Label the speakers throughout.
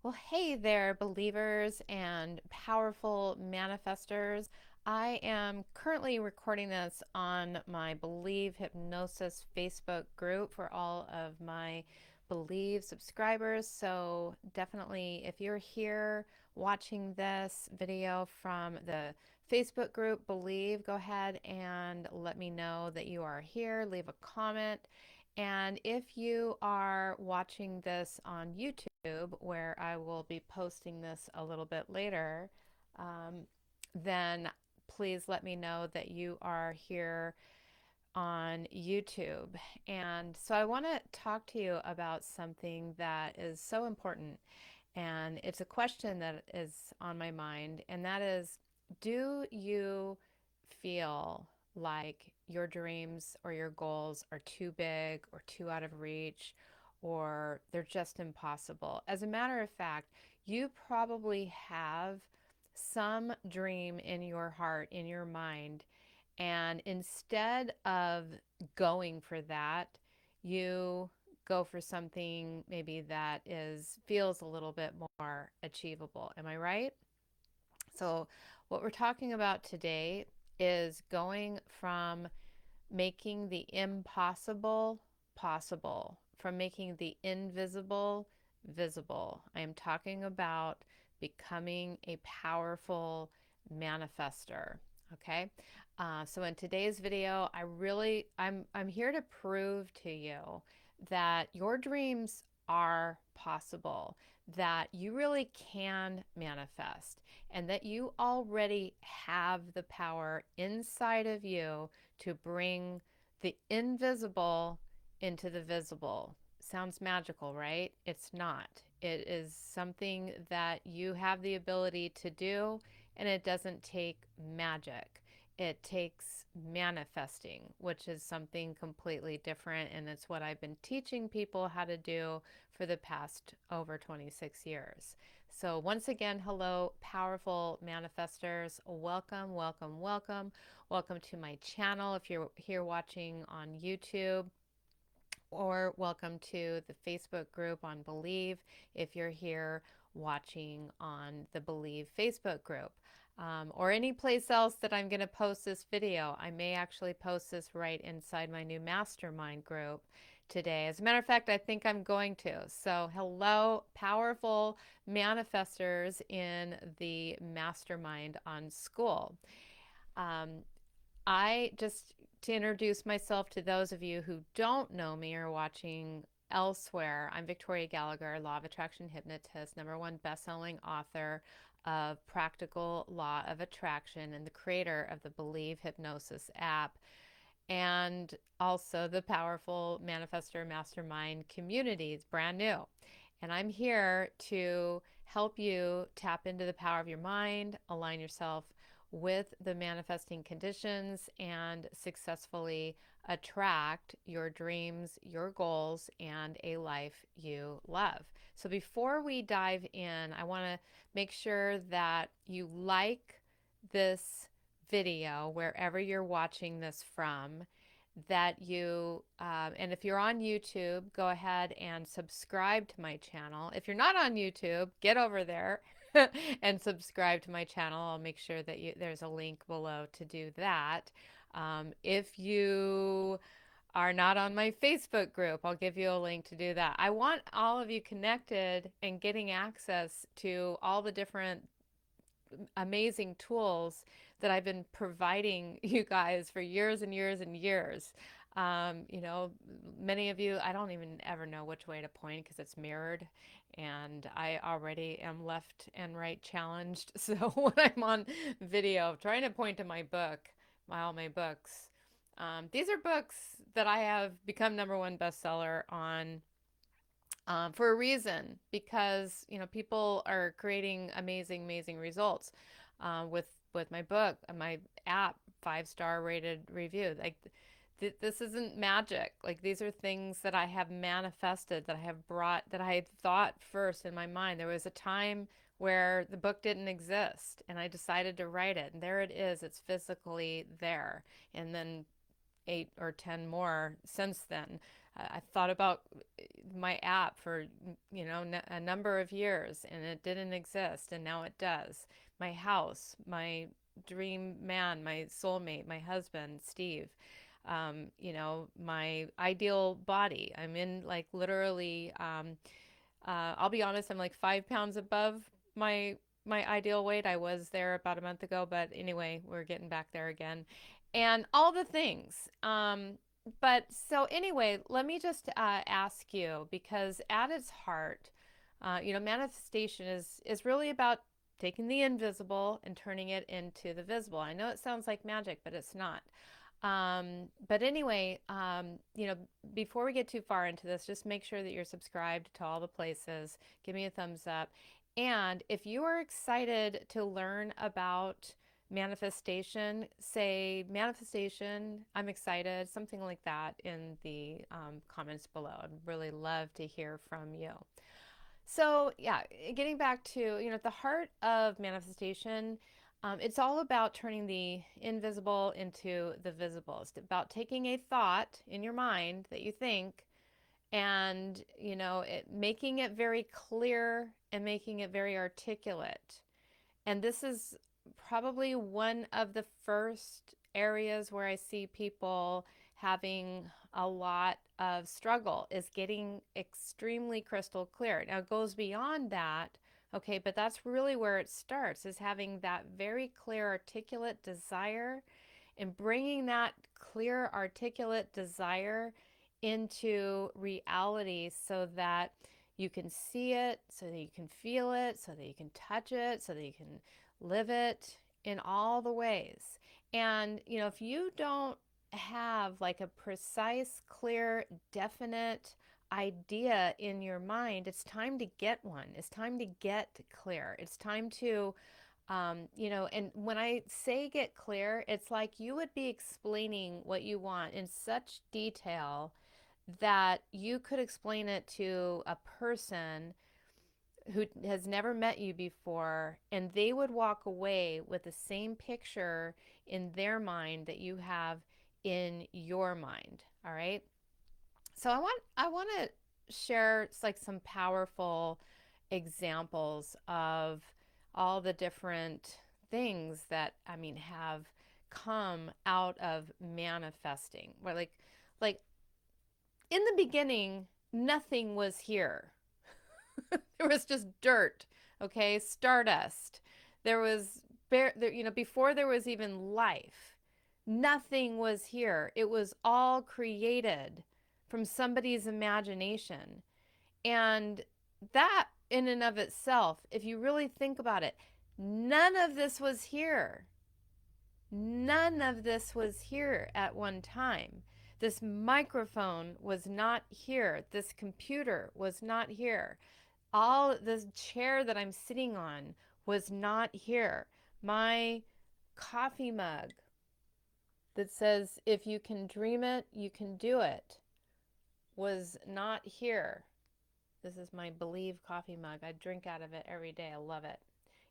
Speaker 1: Well, hey there, believers and powerful manifestors. I am currently recording this on my Believe Hypnosis Facebook group for all of my Believe subscribers. So, definitely, if you're here watching this video from the Facebook group Believe, go ahead and let me know that you are here. Leave a comment. And if you are watching this on YouTube, where I will be posting this a little bit later, then please let me know that you are here on YouTube. And so I want to talk to you about something that is so important. And it's a question that is on my mind, and that is, do you feel like your dreams or your goals are too big or too out of reach, or they're just impossible? As a matter of fact, you probably have some dream in your heart, in your mind, and instead of going for that, you go for something maybe that is feels a little bit more achievable. Am I right? So what we're talking about today is going from making the impossible possible, from making the invisible visible. I am talking about becoming a powerful manifester. Okay. So in today's video, I'm here to prove to you that your dreams are possible, that you really can manifest, and that you already have the power inside of you to bring the invisible into the visible. Sounds magical, right? It's not. It is something that you have the ability to do, and it doesn't take magic. It takes manifesting, which is something completely different, and it's what I've been teaching people how to do for the past over 26 years. So once again, hello, powerful manifestors. Welcome, welcome, welcome. Welcome to my channel if you're here watching on YouTube, or welcome to the Facebook group on Believe if you're here watching on the Believe Facebook group. Or any place else that I'm going to post this video. I may actually post this right inside my new mastermind group today. As a matter of fact, I think I'm going to. So hello, powerful manifestors in the mastermind on school. Um, I just, to introduce myself to those of you who don't know me or watching elsewhere, I'm Victoria Gallagher, Law of Attraction Hypnotist, #1 best-selling author of Practical Law of Attraction, and the creator of the Believe Hypnosis app, and also the powerful Manifestor Mastermind community. It's brand new. And I'm here to help you tap into the power of your mind, align yourself with the manifesting conditions, and successfully attract your dreams, your goals, and a life you love. So before we dive in, I want to make sure that you like this video wherever you're watching this from, that you, and if you're on YouTube, go ahead and subscribe to my channel. If you're not on YouTube, get over there and subscribe to my channel. I'll make sure that there's a link below to do that. If you are not on my Facebook group, I'll give you a link to do that. I want all of you connected and getting access to all the different amazing tools that I've been providing you guys for years and years and years. You know, many of you, I don't even ever know which way to point because it's mirrored, and I already am left and right challenged. So when I'm on video trying to point to my book, all my books, these are books that I have become #1 bestseller on, for a reason, because people are creating amazing, amazing results with my book, my app, 5-star rated review. Like this isn't magic. Like these are things that I have manifested, that I have brought, that I had thought first in my mind. There was a time where the book didn't exist, and I decided to write it, and there it is. It's physically there, and then 8 or 10 more since then. I thought about my app for, a number of years, and it didn't exist, and now it does. My house, my dream man, my soulmate, my husband, Steve. My ideal body. I'm in like literally. I'll be honest. I'm like 5 pounds above my my ideal weight. I was there about a month ago, but anyway, we're getting back there again, and all the things. But so anyway, let me just ask you, because at its heart, manifestation is really about taking the invisible and turning it into the visible. I know it sounds like magic, but it's not. But anyway, before we get too far into this, just make sure that you're subscribed to all the places. Give me a thumbs up. And if you are excited to learn about manifestation, say manifestation, I'm excited, something like that in the comments below. I'd really love to hear from you. So, yeah, getting back to, at the heart of manifestation, it's all about turning the invisible into the visible. It's about taking a thought in your mind that you think and, making it very clear and making it very articulate. And this is probably one of the first areas where I see people having a lot of struggle, is getting extremely crystal clear. Now it goes beyond that, okay, but that's really where it starts, is having that very clear articulate desire and bringing that clear articulate desire into reality so that you can see it, so that you can feel it, so that you can touch it, so that you can live it in all the ways. And, if you don't have like a precise, clear, definite idea in your mind, it's time to get one. It's time to get clear. It's time to, and when I say get clear, it's like you would be explaining what you want in such detail that you could explain it to a person who has never met you before, and they would walk away with the same picture in their mind that you have in your mind. All right. So I want to share like some powerful examples of all the different things that have come out of manifesting. Where like in the beginning, nothing was here. There was just dirt, okay, stardust. There was before there was even life, nothing was here. It was all created from somebody's imagination. And that in and of itself, if you really think about it, none of this was here. None of this was here at one time. This microphone was not here. This computer was not here. All this chair that I'm sitting on was not here. My coffee mug that says, if you can dream it, you can do it, was not here. This is my Believe coffee mug. I drink out of it every day. I love it.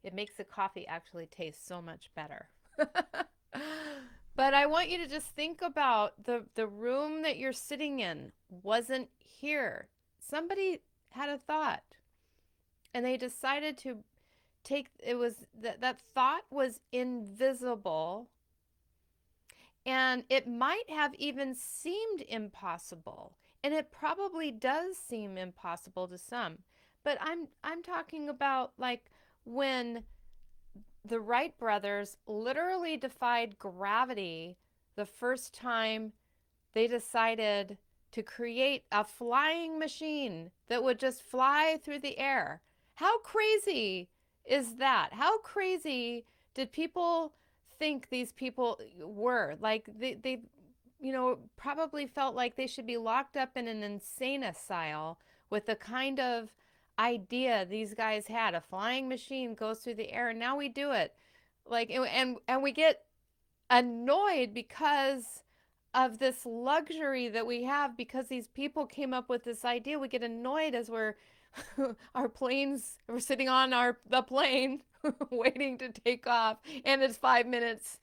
Speaker 1: It makes the coffee actually taste so much better. But I want you to just think about the room that you're sitting in wasn't here. Somebody had a thought, and they decided to take it. Was that thought was invisible, and it might have even seemed impossible, and it probably does seem impossible to some. But I'm talking about like when the Wright brothers literally defied gravity the first time they decided to create a flying machine that would just fly through the air. How crazy is that? How crazy did people think these people were? Like they probably felt like they should be locked up in an insane asylum with the kind of idea these guys had. A flying machine goes through the air, and now we do it. Like, and we get annoyed because of this luxury that we have, because these people came up with this idea. We get annoyed as we're Our planes, we're sitting on the plane waiting to take off, and it's 5 minutes,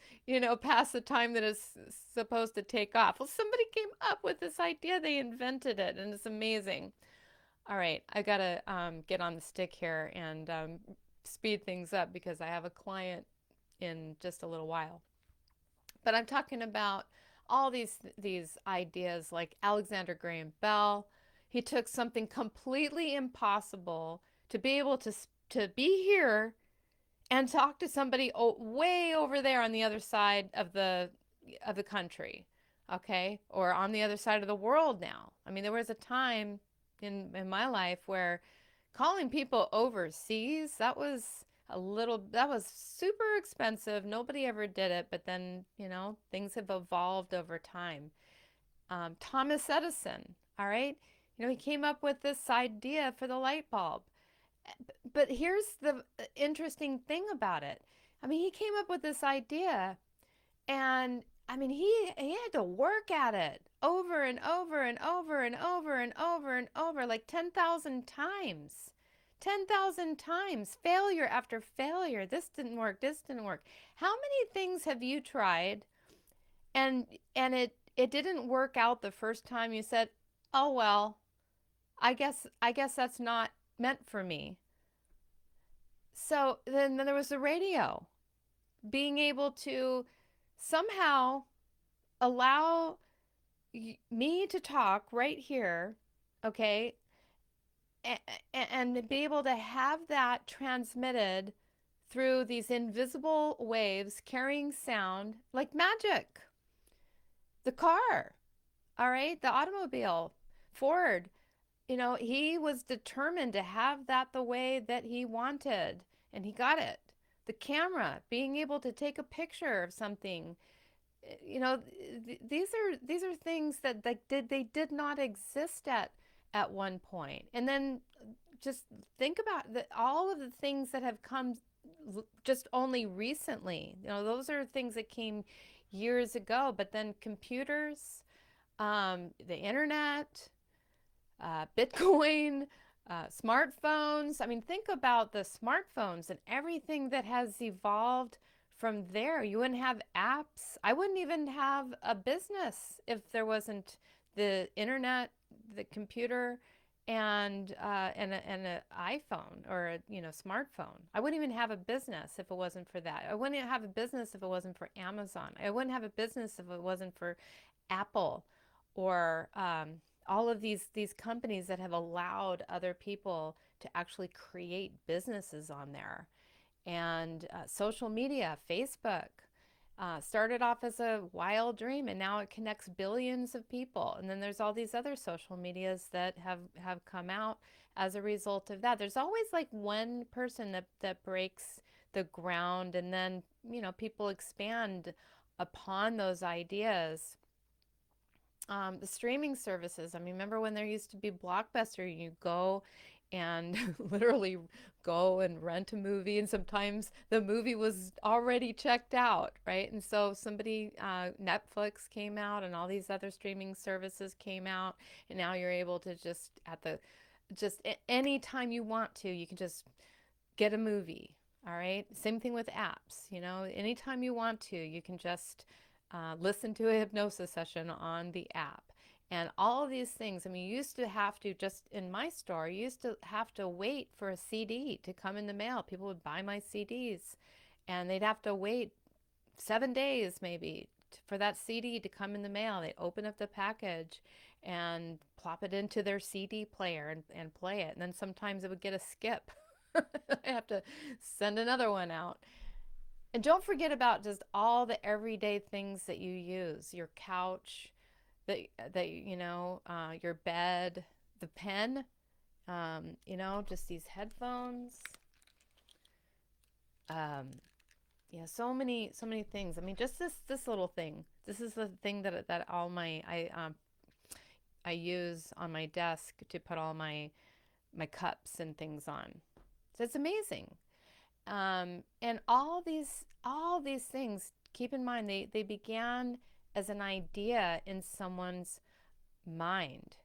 Speaker 1: past the time that it's supposed to take off. Well, somebody came up with this idea. They invented it, and it's amazing. All right, I gotta get on the stick here and speed things up because I have a client in just a little while. But I'm talking about all these ideas like Alexander Graham Bell. He took something completely impossible to be able to be here and talk to somebody way over there on the other side of the country, okay, or on the other side of the world now. I mean, there was a time in my life where calling people overseas, that was super expensive. Nobody ever did it, but then, things have evolved over time. Thomas Edison, all right, he came up with this idea for the light bulb. But here's the interesting thing about it. I mean, he came up with this idea, and I mean, he had to work at it over and over and over and over and over and over, like 10,000 times. 10,000 times, failure after failure. This didn't work. This didn't work. How many things have you tried and it didn't work out the first time you said, "Oh well, I guess that's not meant for me." So then there was the radio, being able to somehow allow me to talk right here, okay, and be able to have that transmitted through these invisible waves carrying sound like magic. The car, all right, the automobile, Ford, he was determined to have that the way that he wanted, and he got it. The camera, being able to take a picture of something, these are things that they did not exist at one point. And then just think about all of the things that have come just only recently. Those are things that came years ago, but then computers, the internet, Bitcoin, smartphones. I mean, think about the smartphones and everything that has evolved from there. You wouldn't have apps. I wouldn't even have a business if there wasn't the internet, the computer, and an iPhone or a smartphone. I wouldn't even have a business if it wasn't for that. I wouldn't have a business if it wasn't for Amazon. I wouldn't have a business if it wasn't for Apple or all of these companies that have allowed other people to actually create businesses on there. And social media, Facebook, started off as a wild dream, and now it connects billions of people. And then there's all these other social medias that have come out as a result of that. There's always like one person that breaks the ground, and then people expand upon those ideas. The streaming services. I mean, remember when there used to be Blockbuster? You go and literally go and rent a movie, and sometimes the movie was already checked out, right? And so Netflix came out, and all these other streaming services came out, and now you're able to just any time you want to, you can just get a movie. All right. Same thing with apps. Anytime you want to, you can just listen to a hypnosis session on the app. And all of these things, I mean, you used to have to, just in my store, you used to have to wait for a CD to come in the mail. People would buy my CDs, and they'd have to wait 7 days maybe for that CD to come in the mail. They open up the package and plop it into their CD player and play it. And then sometimes it would get a skip. I have to send another one out. And don't forget about just all the everyday things that you use. Your couch, your bed, the pen, just these headphones. Yeah, so many things. I mean, just this little thing. This is the thing that all my I use on my desk to put all my cups and things on. So it's amazing. And all these things, keep in mind, they began as an idea in someone's mind.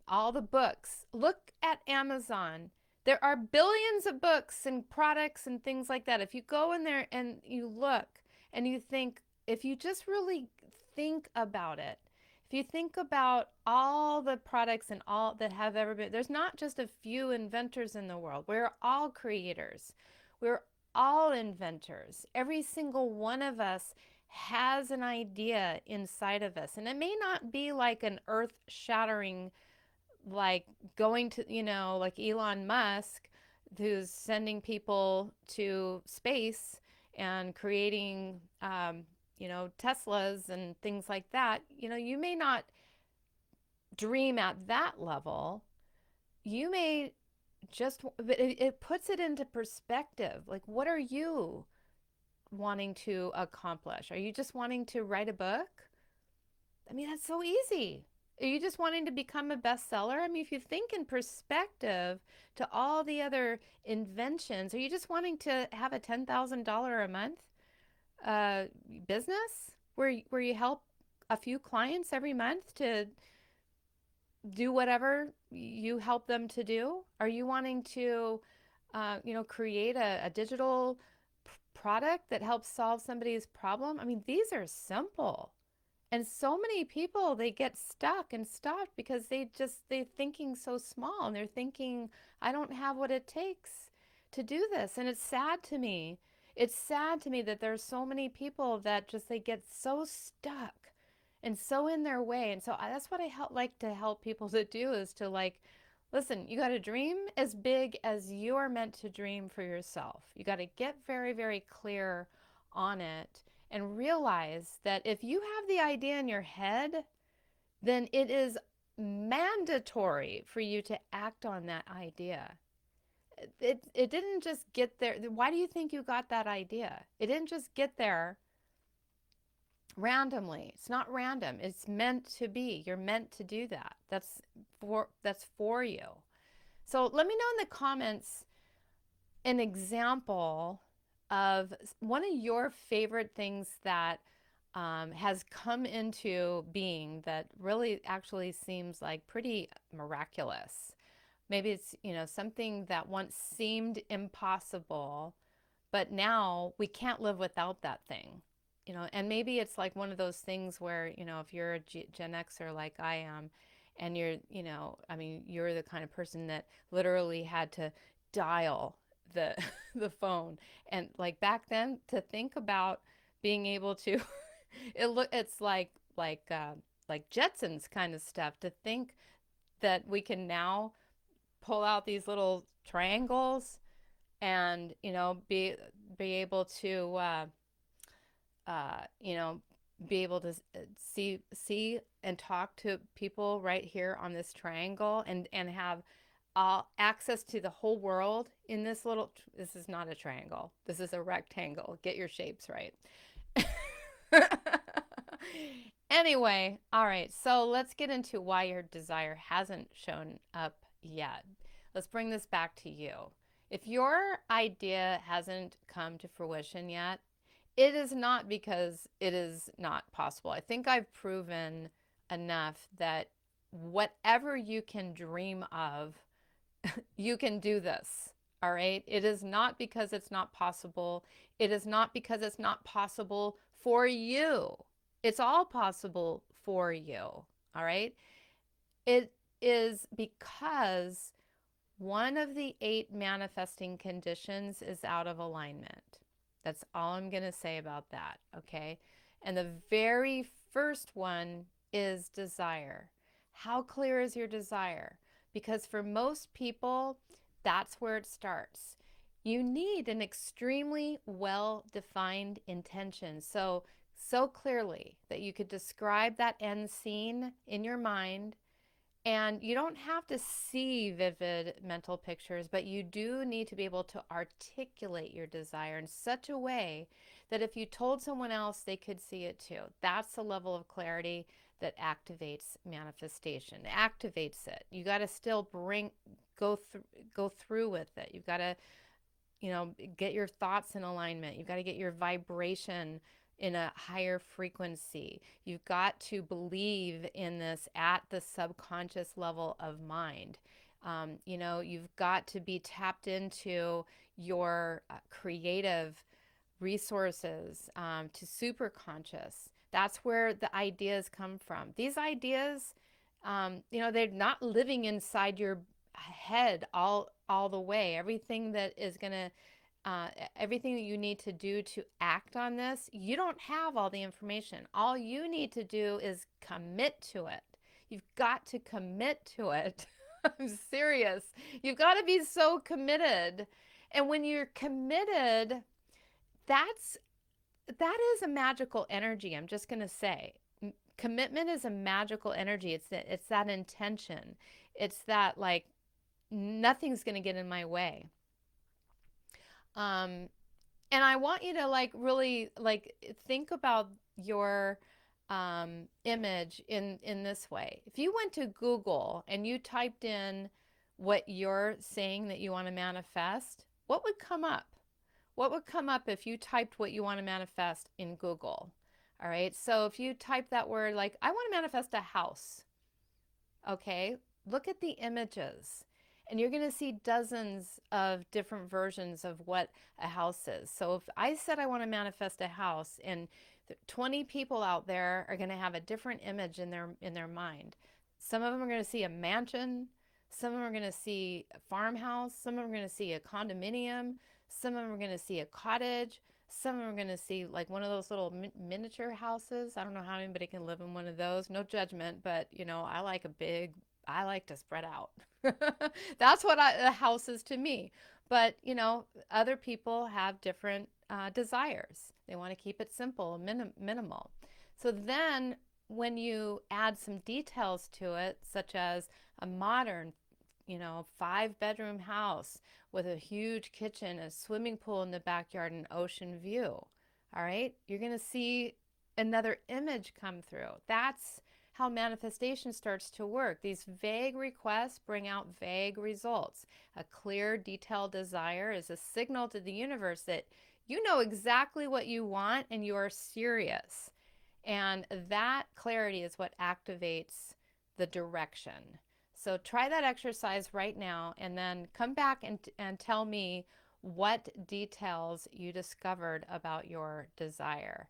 Speaker 1: All the books. Look at Amazon. There are billions of books and products and things like that. If you go in there and you look and you think, if you just really think about it, if you think about all the products and all that have ever been, there's not just a few inventors in the world. We're all creators. We're all inventors. Every single one of us has an idea inside of us. And it may not be like an earth shattering, like going to, like Elon Musk, who's sending people to space and creating, Teslas and things like that. You may not dream at that level. You may just, but it puts it into perspective. Like, what are you wanting to accomplish? Are you just wanting to write a book? I mean, that's so easy. Are you just wanting to become a bestseller? I mean, if you think in perspective to all the other inventions, are you just wanting to have a $10,000 a month uh, business where you help a few clients every month to do whatever you help them to do? Are you wanting to, create a digital product that helps solve somebody's problem? I mean, these are simple. And so many people, they get stuck and stopped because they're thinking so small and they're thinking, I don't have what it takes to do this. And it's sad to me. It's sad to me that there's so many people that just they get so stuck and so in their way. And so that's what like to help people to do is to like, listen, you got to dream as big as you are meant to dream for yourself. You got to get very, very clear on it and realize that if you have the idea in your head, then it is mandatory for you to act on that idea. It didn't just get there. Why do you think you got that idea? It didn't just get there randomly. It's not random. It's meant to be. You're meant to do that. That's for you. So let me know in the comments an example of one of your favorite things that has come into being that really actually seems like pretty miraculous. Maybe it's, something that once seemed impossible, but now we can't live without that thing. And maybe it's like one of those things where, if you're a Gen Xer like I am, and you're, I mean, you're the kind of person that literally had to dial the the phone. And like back then, to think about being able to it's like Jetsons kind of stuff, to think that we can now pull out these little triangles and be able to you know be able to see and talk to people right here on this triangle and have access to the whole world in this is not a triangle, this is a rectangle, get your shapes right. Anyway, all right, so let's get into why your desire hasn't shown up yet. Let's bring this back to you. If your idea hasn't come to fruition yet, it is not because it is not possible. I think I've proven enough that whatever you can dream of, you can do this. All right. It is not because it's not possible. It is not because it's not possible for you. It's all possible for you. All right. It is because one of the 8 manifesting conditions is out of alignment. That's all I'm going to say about that. Okay. And the very first one is desire. How clear is your desire? Because for most people, that's where it starts. You need an extremely well-defined intention. So clearly that you could describe that end scene in your mind. And you don't have to see vivid mental pictures, but you do need to be able to articulate your desire in such a way that if you told someone else, they could see it too. That's the level of clarity that activates manifestation, activates it. You got to still go through with it. You've got to, get your thoughts in alignment. You've got to get your vibration in a higher frequency. You've got to believe in this at the subconscious level of mind. You've got to be tapped into your creative resources, to super conscious. That's where the ideas come from. These ideas, they're not living inside your head all the way. Everything that you need to do to act on this, you don't have all the information. All you need to do is commit to it. You've got to commit to it. I'm serious. You've got to be so committed. And when you're committed, that's that is a magical energy. I'm just going to say, commitment is a magical energy. It's that intention. It's that, like, nothing's going to get in my way. Um, and I want you to, like, really, like, think about your image in this way. If you went to Google and you typed in what you're saying that you want to manifest, what would come up? What would come up if you typed what you want to manifest in Google? All right, so if you type that word, like, I want to manifest a house, okay, look at the images. And you're going to see dozens of different versions of what a house is. So if I said I want to manifest a house, and 20 people out there are going to have a different image in their mind. Some of them are going to see a mansion, some of them are going to see a farmhouse, some of them are going to see a condominium, some of them are going to see a cottage, some of them are going to see like one of those little miniature houses. I don't know how anybody can live in one of those. No judgment, but I like to spread out. That's what a house is to me. But, other people have different desires. They want to keep it simple, minimal. So then when you add some details to it, such as a modern, 5-bedroom house with a huge kitchen, a swimming pool in the backyard, and ocean view, all right, you're going to see another image come through. That's how manifestation starts to work. These vague requests bring out vague results. A clear, detailed desire is a signal to the universe that you know exactly what you want and you are serious. And that clarity is what activates the direction. So try that exercise right now and then come back and tell me what details you discovered about your desire.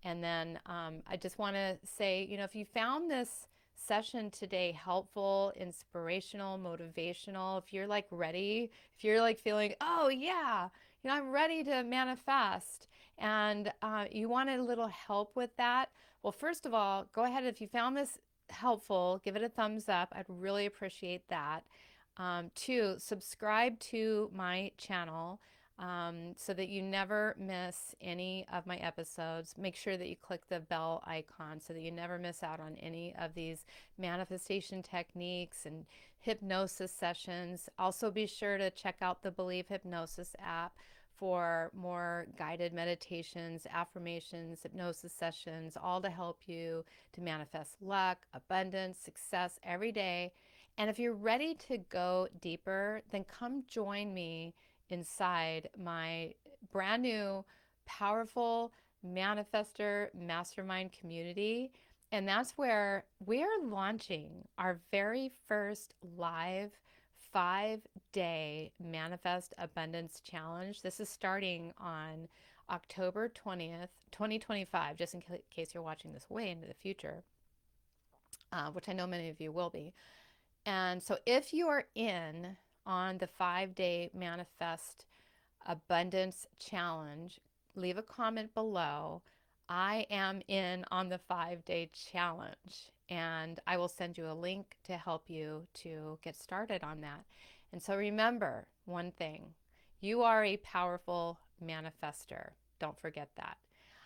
Speaker 1: And then I just want to say, if you found this session today helpful, inspirational, motivational, if you're like ready, if you're like feeling, oh yeah, I'm ready to manifest, and you wanted a little help with that, well, first of all, go ahead. If you found this helpful, give it a thumbs up. I'd really appreciate that. Two, subscribe to my channel so that you never miss any of my episodes. Make sure that you click the bell icon so that you never miss out on any of these manifestation techniques and hypnosis sessions. Also, be sure to check out the Believe Hypnosis app for more guided meditations, affirmations, hypnosis sessions, all to help you to manifest luck, abundance, success every day. And if you're ready to go deeper, then come join me inside my brand new, powerful manifester mastermind community. And that's where we are launching our very first live 5-day Manifest Abundance Challenge. This is starting on October 20th, 2025, just in case you're watching this way into the future, which I know many of you will be. And so if you are in on the 5-day Manifest Abundance Challenge, leave a comment below. I am in on the 5-day challenge, and I will send you a link to help you to get started on that. And so remember one thing, you are a powerful manifester. Don't forget that.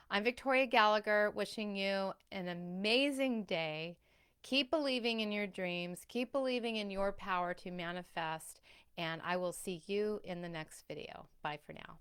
Speaker 1: I'm Victoria Gallagher, wishing you an amazing day. Keep believing in your dreams. Keep believing in your power to manifest. And I will see you in the next video. Bye for now.